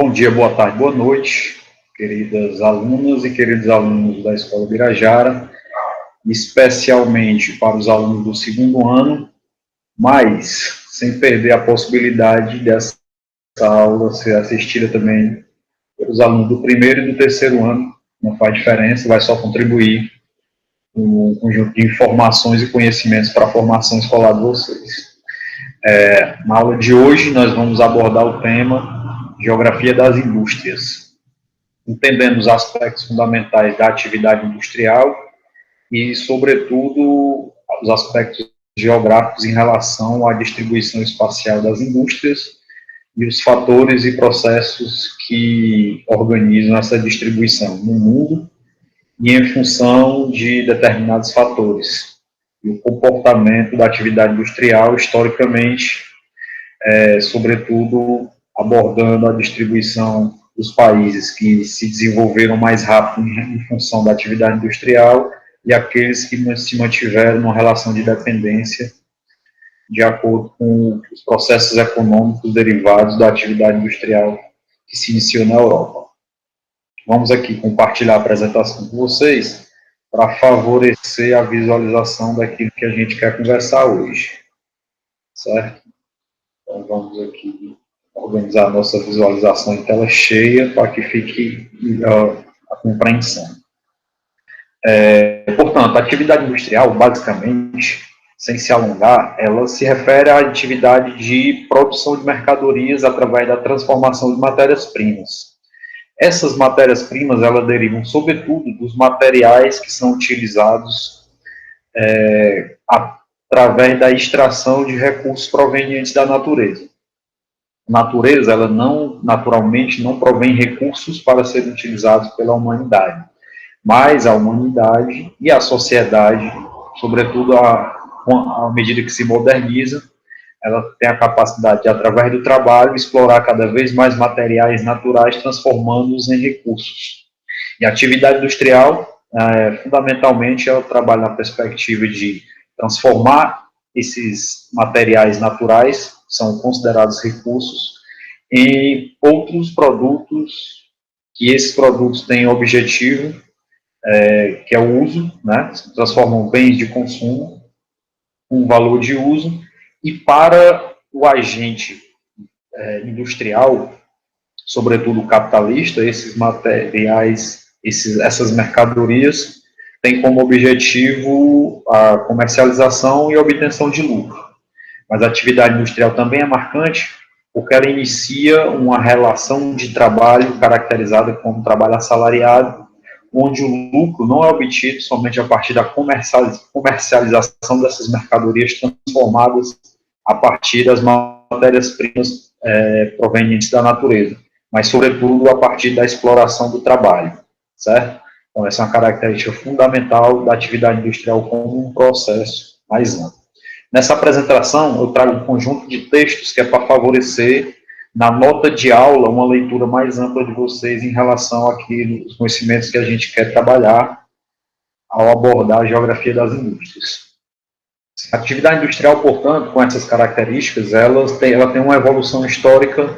Bom dia, boa tarde, boa noite, queridas alunas e queridos alunos da Escola Birajara, especialmente para os alunos do segundo ano, mas sem perder a possibilidade dessa aula ser assistida também pelos alunos do primeiro e do terceiro ano. Não faz diferença, vai só contribuir com um conjunto de informações e conhecimentos para a formação escolar de vocês. Na aula de hoje, nós vamos abordar o tema Geografia das Indústrias, entendendo os aspectos fundamentais da atividade industrial e, sobretudo, os aspectos geográficos em relação à distribuição espacial das indústrias e os fatores e processos que organizam essa distribuição no mundo e em função de determinados fatores. E o comportamento da atividade industrial, historicamente, sobretudo, abordando a distribuição dos países que se desenvolveram mais rápido em função da atividade industrial e aqueles que se mantiveram numa relação de dependência de acordo com os processos econômicos derivados da atividade industrial que se iniciou na Europa. Vamos aqui compartilhar a apresentação com vocês para favorecer a visualização daquilo que a gente quer conversar hoje, certo? Então, vamos aqui organizar a nossa visualização em tela cheia para que fique a compreensão. Portanto, a atividade industrial, basicamente, sem se alongar, ela se refere à atividade de produção de mercadorias através da transformação de matérias-primas. Essas matérias-primas, elas derivam, sobretudo, dos materiais que são utilizados através da extração de recursos provenientes da natureza. A natureza, ela naturalmente não provém recursos para serem utilizados pela humanidade, mas a humanidade e a sociedade, sobretudo à medida que se moderniza, ela tem a capacidade de, através do trabalho, explorar cada vez mais materiais naturais, transformando-os em recursos. E a atividade industrial, fundamentalmente, ela trabalha na perspectiva de transformar esses materiais naturais, que são considerados recursos, em outros produtos, que esses produtos têm objetivo, que é o uso, né? Se transformam em bens de consumo, com valor de uso, e para o agente industrial, sobretudo capitalista, esses materiais, essas mercadorias, têm como objetivo a comercialização e a obtenção de lucro. Mas a atividade industrial também é marcante porque ela inicia uma relação de trabalho caracterizada como trabalho assalariado, onde o lucro não é obtido somente a partir da comercialização dessas mercadorias transformadas a partir das matérias-primas provenientes da natureza, mas, sobretudo, a partir da exploração do trabalho, certo? Então, essa é uma característica fundamental da atividade industrial como um processo mais amplo. Nessa apresentação, eu trago um conjunto de textos que é para favorecer, na nota de aula, uma leitura mais ampla de vocês em relação àqueles conhecimentos que a gente quer trabalhar ao abordar a geografia das indústrias. A atividade industrial, portanto, com essas características, ela tem uma evolução histórica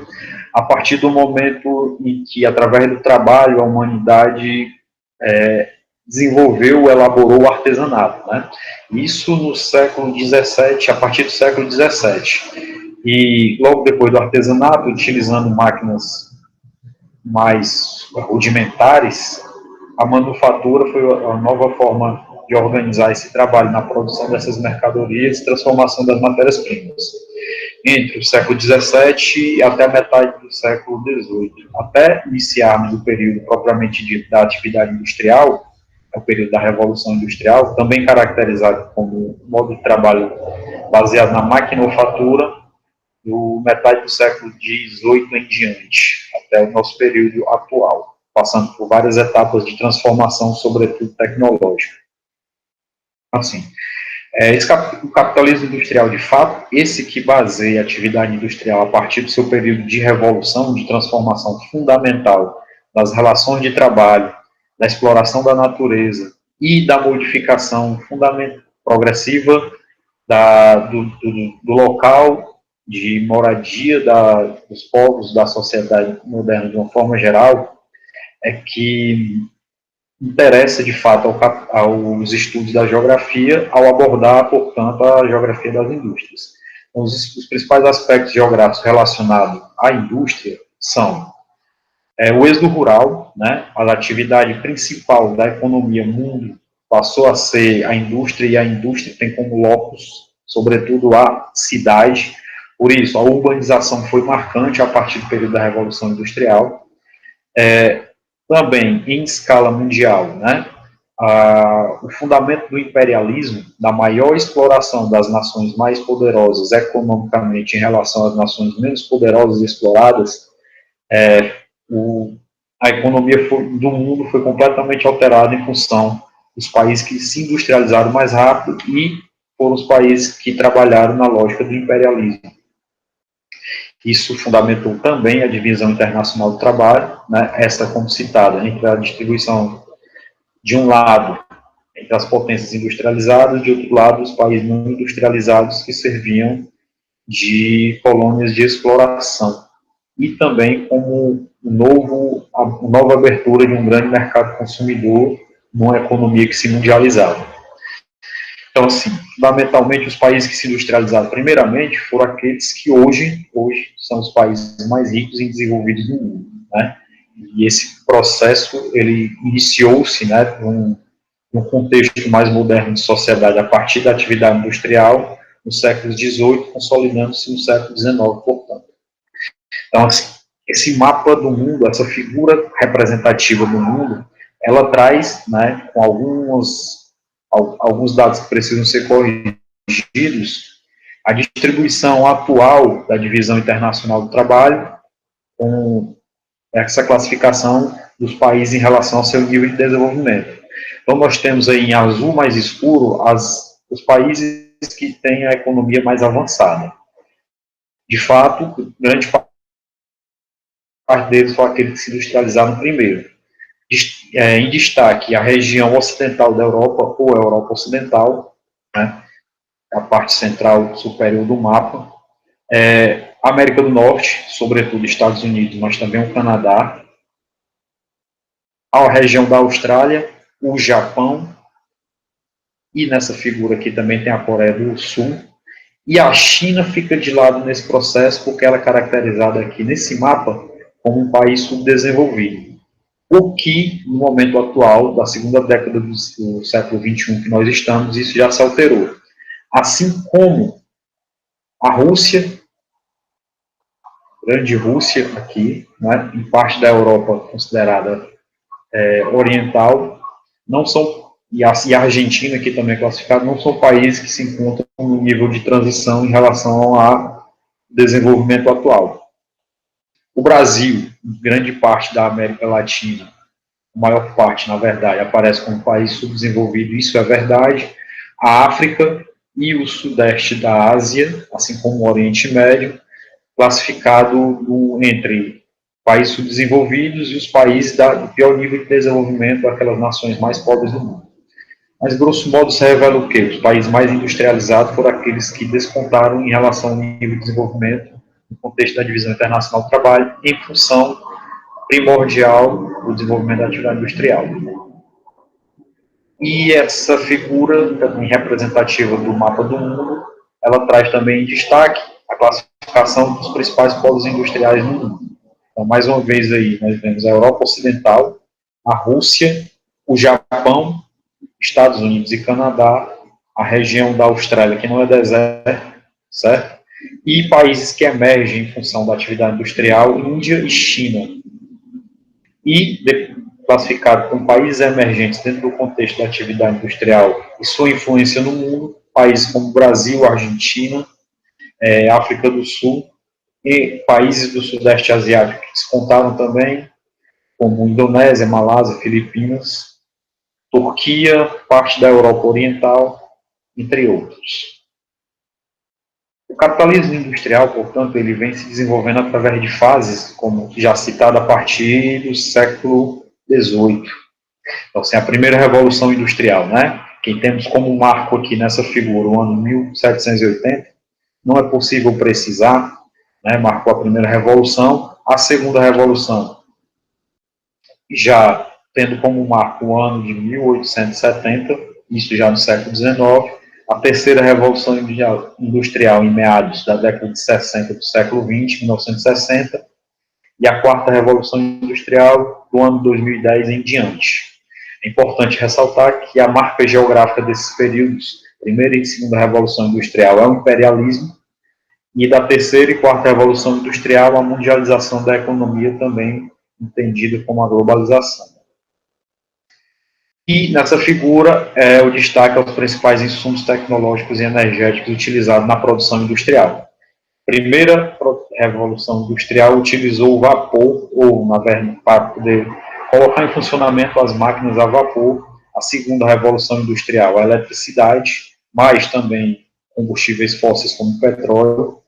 a partir do momento em que, através do trabalho, a humanidade desenvolveu, elaborou o artesanato, né? Isso no século XVII, a partir do século XVII. E logo depois do artesanato, utilizando máquinas mais rudimentares, a manufatura foi a nova forma de organizar esse trabalho na produção dessas mercadorias e transformação das matérias-primas. Entre o século XVII e até a metade do século XVIII. Até iniciarmos o período propriamente dito da atividade industrial, o período da Revolução Industrial, também caracterizado como modo de trabalho baseado na maquinofatura, do metade do século XVIII em diante, até o nosso período atual, passando por várias etapas de transformação, sobretudo tecnológica. Assim, o capitalismo industrial, de fato, esse que baseia a atividade industrial a partir do seu período de revolução, de transformação fundamental das relações de trabalho, da exploração da natureza e da modificação progressiva do local de moradia dos povos da sociedade moderna de uma forma geral é que interessa de fato aos estudos da geografia ao abordar, portanto, a geografia das indústrias. Então, os principais aspectos geográficos relacionados à indústria são o êxodo rural, né, a atividade principal da economia no mundo passou a ser a indústria, e a indústria tem como locus, sobretudo, a cidade. Por isso, a urbanização foi marcante a partir do período da Revolução Industrial. Também, em escala mundial, né, o fundamento do imperialismo, da maior exploração das nações mais poderosas economicamente em relação às nações menos poderosas e exploradas, a economia do mundo foi completamente alterada em função dos países que se industrializaram mais rápido e foram os países que trabalharam na lógica do imperialismo. Isso fundamentou também a divisão internacional do trabalho, né, essa como citada, entre a distribuição, de um lado, entre as potências industrializadas, de outro lado, os países não industrializados que serviam de colônias de exploração. E também como a nova abertura de um grande mercado consumidor numa economia que se mundializava. Então, assim, fundamentalmente, os países que se industrializaram primeiramente foram aqueles que hoje são os países mais ricos e desenvolvidos do mundo, né? E esse processo, ele iniciou-se, né, num contexto mais moderno de sociedade a partir da atividade industrial, no século XVIII, consolidando-se no século XIX, portanto. Então, assim, esse mapa do mundo, essa figura representativa do mundo, ela traz, né, com alguns dados que precisam ser corrigidos, a distribuição atual da divisão internacional do trabalho, com essa classificação dos países em relação ao seu nível de desenvolvimento. Então, nós temos aí em azul mais escuro os países que têm a economia mais avançada. De fato, grande parte deles foram aqueles que se industrializaram primeiro. Em destaque, a região ocidental da Europa, ou Europa Ocidental, né, a parte central superior do mapa, América do Norte, sobretudo Estados Unidos, mas também o Canadá, a região da Austrália, o Japão, e nessa figura aqui também tem a Coreia do Sul, e a China fica de lado nesse processo porque ela é caracterizada aqui nesse mapa como um país subdesenvolvido. O que, no momento atual, da segunda década do século XXI que nós estamos, isso já se alterou. Assim como a Rússia, grande Rússia aqui, né, em parte da Europa considerada oriental, não são, e a Argentina, aqui também é classificada, não são países que se encontram no nível de transição em relação ao desenvolvimento atual. O Brasil, grande parte da América Latina, a maior parte, na verdade, aparece como um país subdesenvolvido, isso é verdade. A África e o Sudeste da Ásia, assim como o Oriente Médio, classificado entre países subdesenvolvidos e os países do pior nível de desenvolvimento, aquelas nações mais pobres do mundo. Mas, grosso modo, isso revela o quê? Os países mais industrializados foram aqueles que descontaram em relação ao nível de desenvolvimento no contexto da divisão internacional do trabalho, em função primordial do desenvolvimento da atividade industrial. E essa figura, também representativa do mapa do mundo, ela traz também em destaque a classificação dos principais polos industriais no mundo. Então, mais uma vez aí, nós vemos a Europa Ocidental, a Rússia, o Japão, Estados Unidos e Canadá, a região da Austrália, que não é deserto, certo? E países que emergem em função da atividade industrial, Índia e China. E classificado como países emergentes dentro do contexto da atividade industrial e sua influência no mundo, países como Brasil, Argentina, África do Sul e países do Sudeste Asiático que descontaram também, como Indonésia, Malásia, Filipinas, Turquia, parte da Europa Oriental, entre outros. O capitalismo industrial, portanto, ele vem se desenvolvendo através de fases, como já citado, a partir do século XVIII. Então, assim, a primeira revolução industrial, né? Quem temos como marco aqui nessa figura, o ano 1780, não é possível precisar, né, marcou a primeira revolução. A segunda revolução, já tendo como marco o ano de 1870, isso já no século XIX, a terceira revolução industrial em meados da década de 60 do século XX, 1960, e a quarta revolução industrial do ano 2010 em diante. É importante ressaltar que a marca geográfica desses períodos, primeira e segunda revolução industrial, é o imperialismo, e da terceira e quarta revolução industrial, a mundialização da economia, também entendida como a globalização. E nessa figura, o destaque aos principais insumos tecnológicos e energéticos utilizados na produção industrial. A primeira revolução industrial utilizou o vapor, ou, na verdade, para poder colocar em funcionamento as máquinas a vapor. A segunda revolução industrial, a eletricidade, mas também combustíveis fósseis como petróleo.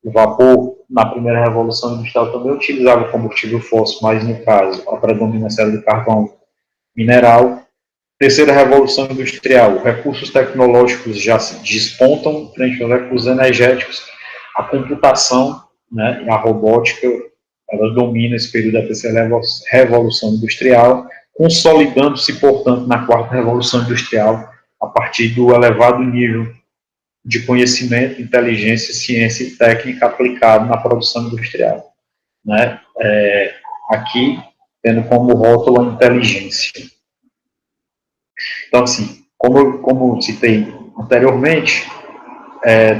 O vapor, na primeira revolução industrial, também utilizava combustível fóssil, mas, no caso, a predominância era do carvão mineral. Terceira revolução industrial, recursos tecnológicos já se despontam frente aos recursos energéticos. A computação, né, e a robótica, ela domina esse período da terceira revolução industrial, consolidando-se, portanto, na quarta revolução industrial, a partir do elevado nível de conhecimento, inteligência, ciência e técnica aplicado na produção industrial, né? Aqui, tendo como rótulo a inteligência. Então, assim, como citei anteriormente,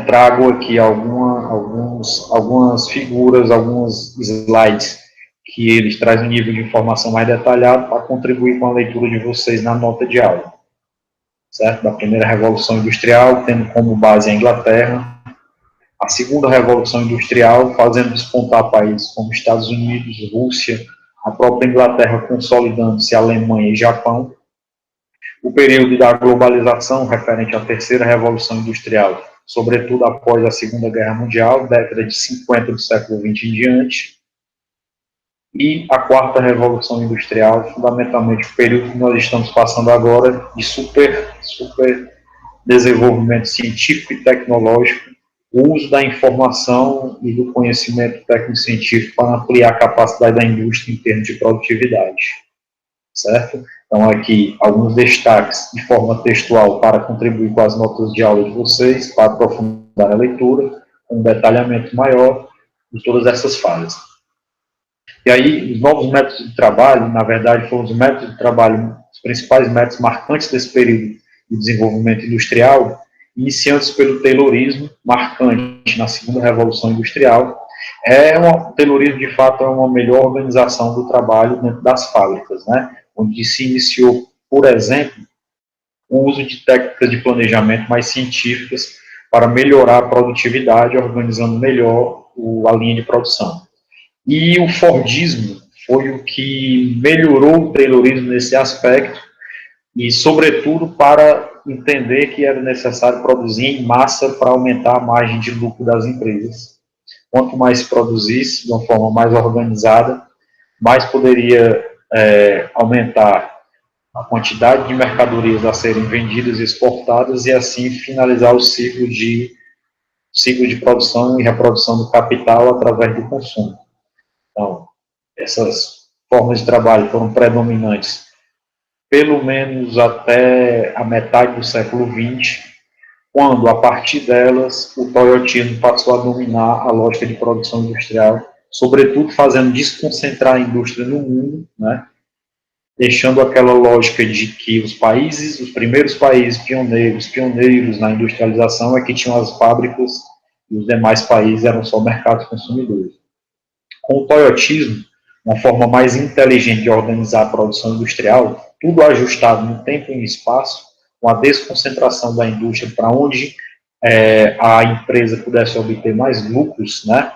trago aqui algumas figuras, alguns slides que eles trazem um nível de informação mais detalhado para contribuir com a leitura de vocês na nota de aula. Certo? Da primeira Revolução Industrial, tendo como base a Inglaterra. A segunda Revolução Industrial, fazendo despontar países como Estados Unidos, Rússia, a própria Inglaterra consolidando-se, Alemanha e Japão. O período da globalização, referente à terceira Revolução Industrial, sobretudo após a Segunda Guerra Mundial, década de 50 do século XX em diante. E a quarta Revolução Industrial, fundamentalmente o período que nós estamos passando agora, de super desenvolvimento científico e tecnológico, o uso da informação e do conhecimento técnico-científico para ampliar a capacidade da indústria em termos de produtividade. Certo? Então, aqui, alguns destaques de forma textual para contribuir com as notas de aula de vocês, para aprofundar a leitura, com um detalhamento maior de todas essas fases. E aí, os novos métodos de trabalho, na verdade, foram os métodos de trabalho, os principais métodos marcantes desse período de desenvolvimento industrial, iniciando-se pelo Taylorismo, marcante na segunda Revolução Industrial. O Taylorismo, de fato, é uma melhor organização do trabalho dentro das fábricas, né? Onde se iniciou, por exemplo, o uso de técnicas de planejamento mais científicas para melhorar a produtividade, organizando melhor a linha de produção. E o Fordismo foi o que melhorou o Taylorismo nesse aspecto, e, sobretudo, para entender que era necessário produzir em massa para aumentar a margem de lucro das empresas. Quanto mais se produzisse de uma forma mais organizada, mais poderia aumentar a quantidade de mercadorias a serem vendidas e exportadas, e assim finalizar o ciclo de produção e reprodução do capital através do consumo. Então, essas formas de trabalho foram predominantes pelo menos até a metade do século XX, quando, a partir delas, o toyotismo passou a dominar a lógica de produção industrial, sobretudo fazendo desconcentrar a indústria no mundo, né? Deixando aquela lógica de que os primeiros países pioneiros na industrialização é que tinham as fábricas e os demais países eram só mercados consumidores. Com o toyotismo, uma forma mais inteligente de organizar a produção industrial, tudo ajustado no tempo e no espaço, com a desconcentração da indústria para onde a empresa pudesse obter mais lucros, né,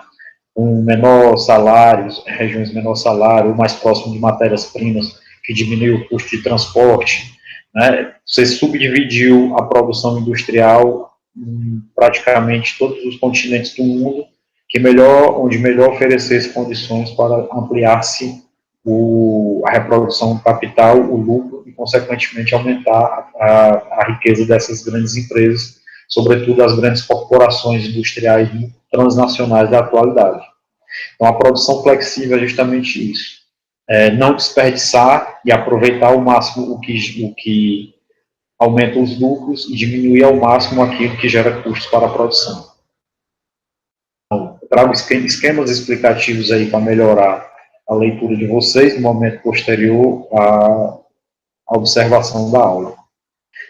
com menor salário, regiões de menor salário, mais próximo de matérias-primas, que diminuiu o custo de transporte, né. Você subdividiu a produção industrial em praticamente todos os continentes do mundo, onde melhor oferecesse condições para ampliar-se a reprodução do capital, o lucro, e, consequentemente, aumentar a riqueza dessas grandes empresas, sobretudo as grandes corporações industriais transnacionais da atualidade. Então, a produção flexível é justamente isso. Não desperdiçar e aproveitar ao máximo o que aumenta os lucros e diminuir ao máximo aquilo que gera custos para a produção. Então, eu trago esquemas explicativos aí para melhorar a leitura de vocês no momento posterior à observação da aula.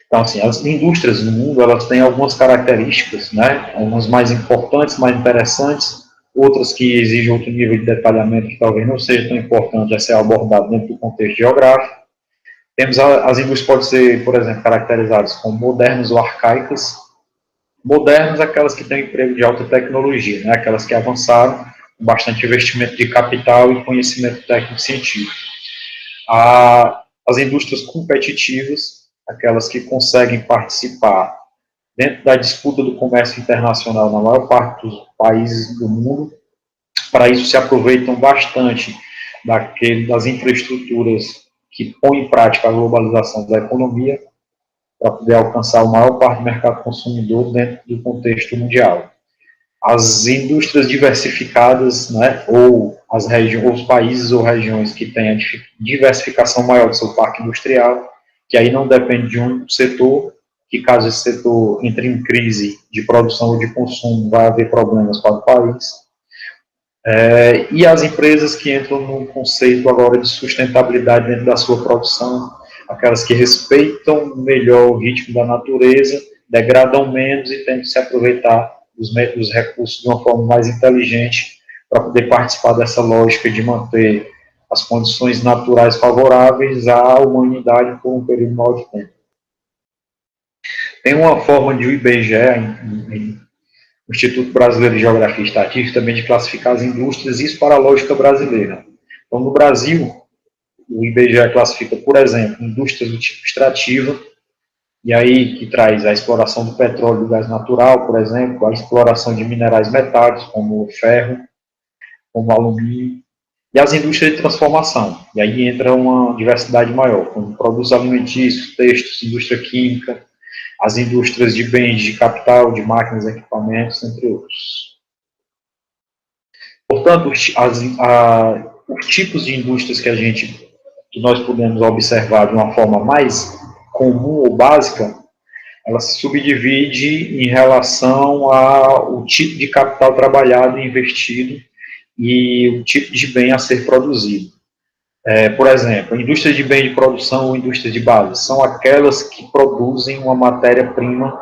Então, assim, as indústrias no mundo, elas têm algumas características, né? Algumas mais importantes, mais interessantes, outras que exigem outro nível de detalhamento que talvez não seja tão importante a ser abordado dentro do contexto geográfico. Temos as indústrias podem ser, por exemplo, caracterizadas como modernas ou arcaicas. Modernas, aquelas que têm emprego de alta tecnologia, né? Aquelas que avançaram, com bastante investimento de capital e conhecimento técnico-científico. As indústrias competitivas, aquelas que conseguem participar dentro da disputa do comércio internacional na maior parte dos países do mundo. Para isso, se aproveitam bastante das infraestruturas que põem em prática a globalização da economia, para poder alcançar a maior parte do mercado consumidor dentro do contexto mundial. As indústrias diversificadas, né, ou os países ou regiões que têm a diversificação maior do seu parque industrial, que aí não depende de um setor, que caso esse setor entre em crise de produção ou de consumo, vai haver problemas para o país. E as empresas que entram no conceito agora de sustentabilidade dentro da sua produção, aquelas que respeitam melhor o ritmo da natureza, degradam menos e tentam se aproveitar dos recursos de uma forma mais inteligente para poder participar dessa lógica de manter as condições naturais favoráveis à humanidade por um período maior de tempo. Tem uma forma de o IBGE, o Instituto Brasileiro de Geografia e Estatística, também de classificar as indústrias, isso para a lógica brasileira. Então, no Brasil, o IBGE classifica, por exemplo, indústrias do tipo extrativa, e aí que traz a exploração do petróleo e do gás natural, por exemplo, a exploração de minerais metálicos, como o ferro, como o alumínio, e as indústrias de transformação. E aí entra uma diversidade maior, como produtos alimentícios, textos, indústria química, as indústrias de bens de capital, de máquinas, equipamentos, entre outros. Portanto, os tipos de indústrias que nós podemos observar de uma forma mais comum ou básica, ela se subdivide em relação ao tipo de capital trabalhado e investido e o tipo de bem a ser produzido. Por exemplo, indústrias de bem de produção ou indústrias de base são aquelas que produzem uma matéria-prima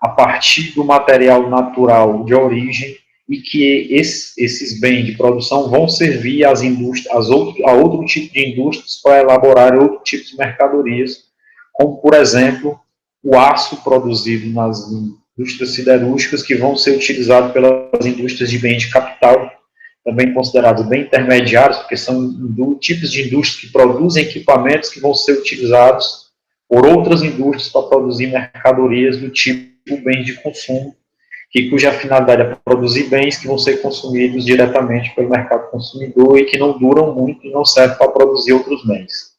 a partir do material natural de origem e que esses bens de produção vão servir às indústrias, a outro tipo de indústrias para elaborar outro tipo de mercadorias, como, por exemplo, o aço produzido nas indústrias siderúrgicas que vão ser utilizados pelas indústrias de bens de capital, também considerados bem intermediários, porque são tipos de indústrias que produzem equipamentos que vão ser utilizados por outras indústrias para produzir mercadorias do tipo bens de consumo, cuja finalidade é produzir bens que vão ser consumidos diretamente pelo mercado consumidor e que não duram muito e não servem para produzir outros bens.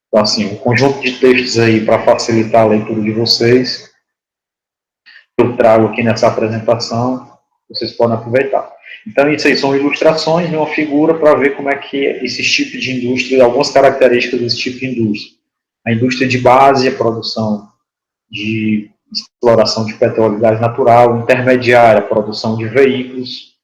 Então, assim, um conjunto de textos aí para facilitar a leitura de vocês, eu trago aqui nessa apresentação, vocês podem aproveitar. Então, isso aí são ilustrações de uma figura para ver como é que esses tipos de indústria, algumas características desse tipo de indústria. A indústria de base, a produção de exploração de petróleo e gás natural, intermediária, a produção de veículos,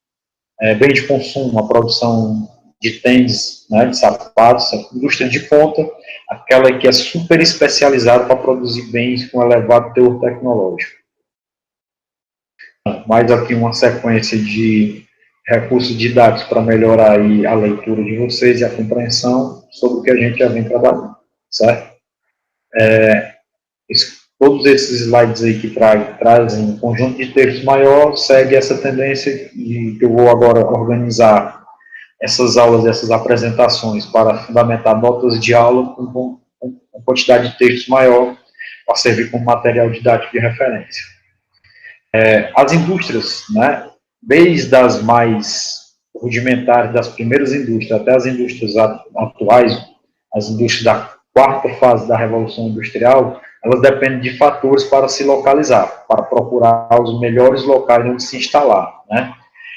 bem de consumo, a produção de tênis, né, de sapatos, a indústria de ponta, aquela que é super especializada para produzir bens com elevado teor tecnológico. Mais aqui uma sequência de recursos didáticos para melhorar aí a leitura de vocês e a compreensão sobre o que a gente já vem trabalhando, certo? Todos esses slides aí que trazem um conjunto de textos maior, segue essa tendência que eu vou agora organizar essas aulas, essas apresentações para fundamentar notas de aula com quantidade de textos maior para servir como material didático de referência. As indústrias, né, desde as mais rudimentares, das primeiras indústrias, até as indústrias atuais, as indústrias da quarta fase da Revolução Industrial, elas dependem de fatores para se localizar, para procurar os melhores locais onde se instalar, né?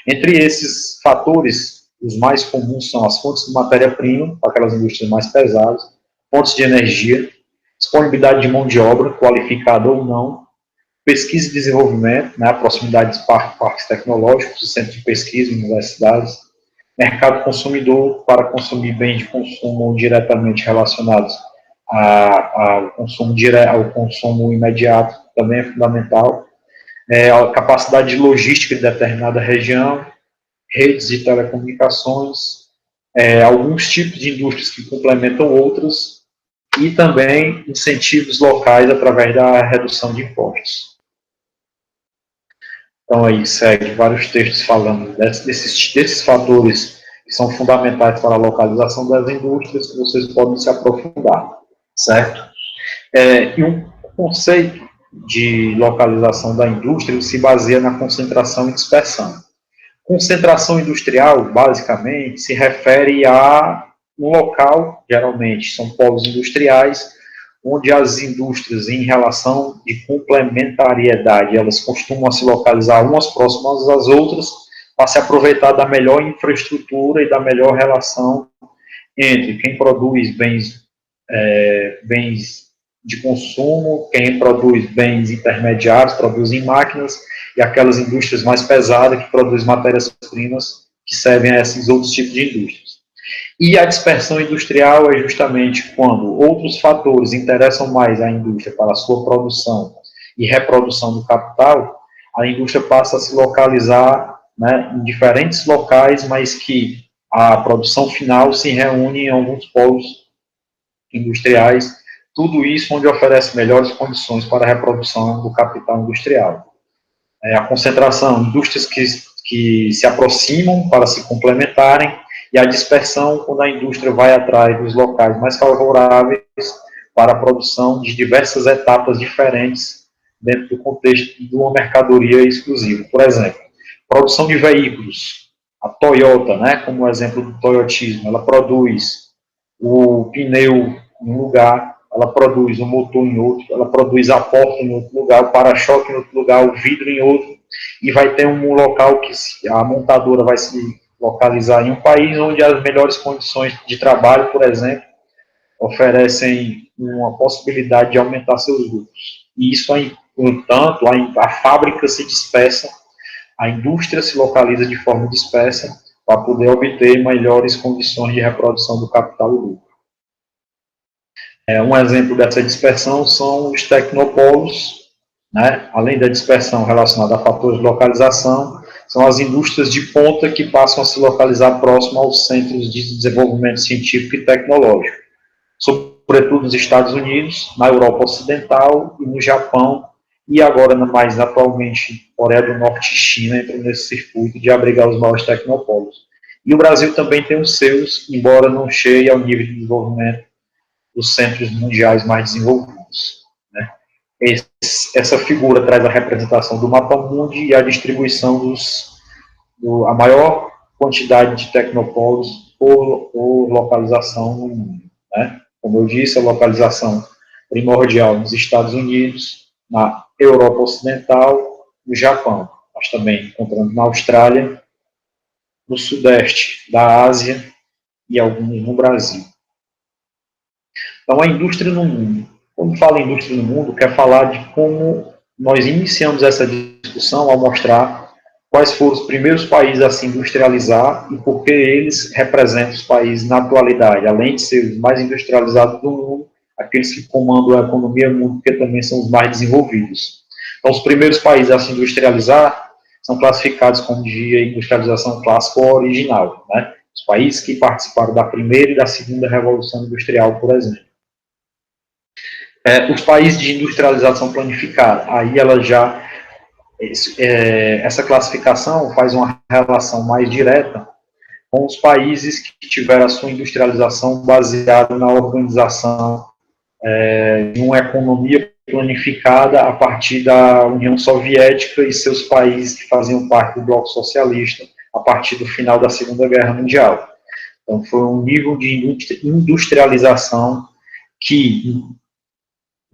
Entre esses fatores, os mais comuns são as fontes de matéria-prima, para aquelas indústrias mais pesadas, fontes de energia, disponibilidade de mão de obra, qualificada ou não, pesquisa e desenvolvimento, né, a proximidade de parques tecnológicos, centros de pesquisa, universidades, mercado consumidor para consumir bens de consumo diretamente relacionados ao consumo imediato, também é fundamental, a capacidade de logística de determinada região, redes de telecomunicações, alguns tipos de indústrias que complementam outras, e também incentivos locais através da redução de impostos. Então, aí segue vários textos falando desses fatores que são fundamentais para a localização das indústrias, que vocês podem se aprofundar, certo? E um conceito de localização da indústria se baseia na concentração e dispersão. Concentração industrial, basicamente, se refere a um local, geralmente são polos industriais, onde as indústrias, em relação de complementariedade, elas costumam se localizar umas próximas às outras, para se aproveitar da melhor infraestrutura e da melhor relação entre quem produz bens de consumo, quem produz bens intermediários, produzem máquinas, e aquelas indústrias mais pesadas que produzem matérias-primas que servem a esses outros tipos de indústrias. E a dispersão industrial é justamente quando outros fatores interessam mais à indústria para a sua produção e reprodução do capital, a indústria passa a se localizar, né, em diferentes locais, mas que a produção final se reúne em alguns polos industriais, tudo isso onde oferece melhores condições para a reprodução do capital industrial. A concentração, indústrias que se aproximam para se complementarem, e a dispersão, quando a indústria vai atrás dos locais mais favoráveis para a produção de diversas etapas diferentes dentro do contexto de uma mercadoria exclusiva. Por exemplo, produção de veículos. A Toyota, né, como exemplo do toyotismo, ela produz o pneu em um lugar, ela produz o motor em outro, ela produz a porta em outro lugar, o para-choque em outro lugar, o vidro em outro, e vai ter um local que a montadora vai se localizar em um país onde as melhores condições de trabalho, por exemplo, oferecem uma possibilidade de aumentar seus lucros. E isso, no entanto, a fábrica se dispersa, a indústria se localiza de forma dispersa para poder obter melhores condições de reprodução do capital e lucro. Um exemplo dessa dispersão são os tecnopolos, né? Além da dispersão relacionada a fatores de localização, são as indústrias de ponta que passam a se localizar próximo aos centros de desenvolvimento científico e tecnológico, sobretudo nos Estados Unidos, na Europa Ocidental e no Japão, e agora, mais atualmente, Coreia do Norte e China entram nesse circuito de abrigar os maiores tecnopolos. E o Brasil também tem os seus, embora não chegue ao nível de desenvolvimento dos centros mundiais mais desenvolvidos, né? Essa figura traz a representação do mapa mundi e a distribuição a maior quantidade de tecnopolos por localização no mundo, né? Como eu disse, a localização primordial nos Estados Unidos, na Europa Ocidental, no Japão. Nós também encontramos na Austrália, no Sudeste da Ásia e alguns no Brasil. Então, a indústria no mundo. Quando fala em indústria no mundo, quer falar de como nós iniciamos essa discussão ao mostrar quais foram os primeiros países a se industrializar e por que eles representam os países na atualidade, além de ser os mais industrializados do mundo, aqueles que comandam a economia do mundo, porque também são os mais desenvolvidos. Então, os primeiros países a se industrializar são classificados como de industrialização clássica ou original, né? Os países que participaram da primeira e da segunda revolução industrial, por exemplo. Os países de industrialização planificada, aí ela já, essa classificação faz uma relação mais direta com os países que tiveram a sua industrialização baseada na organização de uma economia planificada a partir da União Soviética e seus países que faziam parte do bloco socialista a partir do final da Segunda Guerra Mundial. Então, foi um nível de industrialização que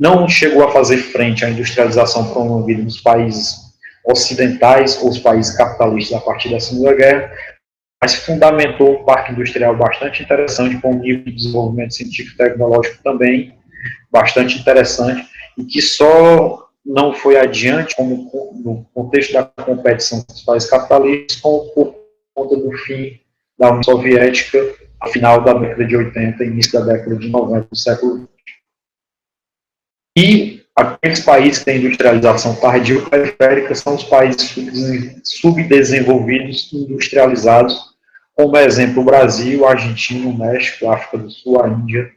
não chegou a fazer frente à industrialização promovida nos países ocidentais ou os países capitalistas a partir da Segunda Guerra, mas fundamentou um parque industrial bastante interessante, com um nível de desenvolvimento científico e tecnológico também bastante interessante, e que só não foi adiante como no contexto da competição com os países capitalistas, como por conta do fim da União Soviética, a final da década de 80 e início da década de 90 do século XX. E aqueles países que têm industrialização tardia ou periférica são os países subdesenvolvidos industrializados, como exemplo o Brasil, a Argentina, o México, a África do Sul, a Índia,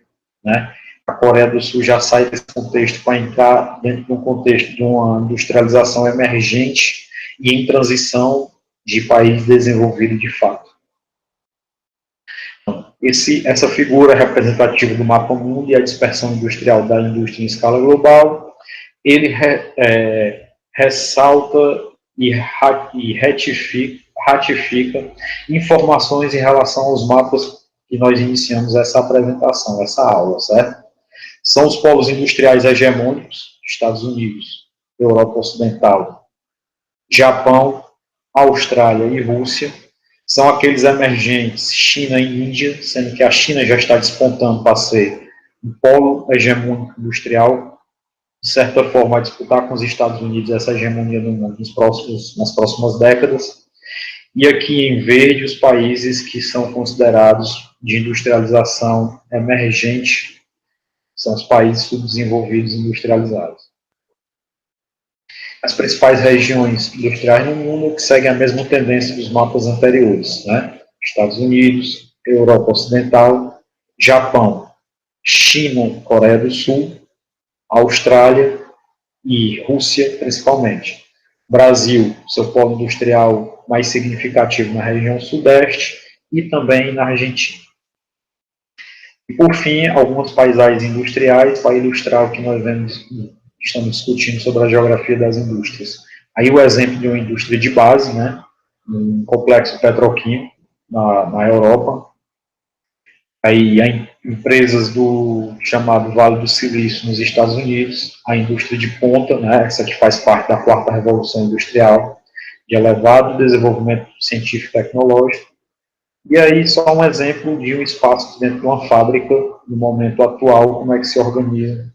né? A Coreia do Sul já sai desse contexto para entrar dentro de um contexto de uma industrialização emergente e em transição de país desenvolvido de fato. Essa figura representativa do mapa mundo e a dispersão industrial da indústria em escala global, ele ressalta e ratifica informações em relação aos mapas que nós iniciamos essa apresentação, essa aula, certo? São os polos industriais hegemônicos, Estados Unidos, Europa Ocidental, Japão, Austrália e Rússia. São aqueles emergentes, China e Índia, sendo que a China já está despontando para ser um polo hegemônico industrial, de certa forma, a disputar com os Estados Unidos essa hegemonia no mundo nas próximas décadas. E aqui em verde, os países que são considerados de industrialização emergente, são os países subdesenvolvidos e industrializados. As principais regiões industriais no mundo que seguem a mesma tendência dos mapas anteriores, né? Estados Unidos, Europa Ocidental, Japão, China, Coreia do Sul, Austrália e Rússia, principalmente. Brasil, seu polo industrial mais significativo na região sudeste e também na Argentina. E, por fim, algumas paisagens industriais para ilustrar o que nós estamos discutindo sobre a geografia das indústrias. Aí o exemplo de uma indústria de base, né, um complexo petroquímico na Europa. Aí empresas do chamado Vale do Silício nos Estados Unidos, a indústria de ponta, né, essa que faz parte da quarta revolução industrial, de elevado desenvolvimento científico e tecnológico. E aí, só um exemplo de um espaço dentro de uma fábrica, no momento atual, como é que se organiza.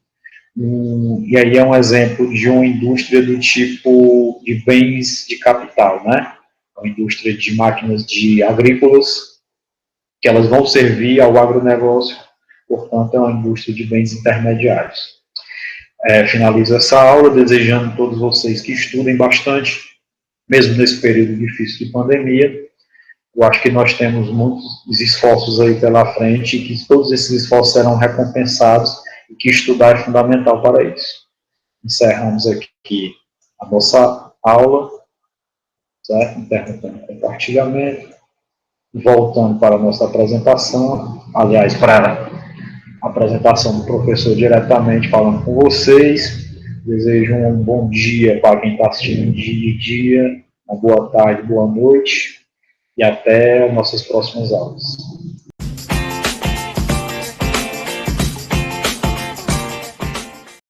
E aí é um exemplo de uma indústria do tipo de bens de capital, né? Uma indústria de máquinas agrícolas, que elas vão servir ao agronegócio, portanto, é uma indústria de bens intermediários. Finalizo essa aula desejando a todos vocês que estudem bastante, mesmo nesse período difícil de pandemia. Eu acho que nós temos muitos esforços aí pela frente e que todos esses esforços serão recompensados e que estudar é fundamental para isso. Encerramos aqui a nossa aula, certo? Interrompendo o compartilhamento, voltando para a nossa apresentação, aliás, para a apresentação do professor diretamente falando com vocês. Desejo um bom dia para quem está assistindo de dia, uma boa tarde, boa noite, e até nossas próximas aulas.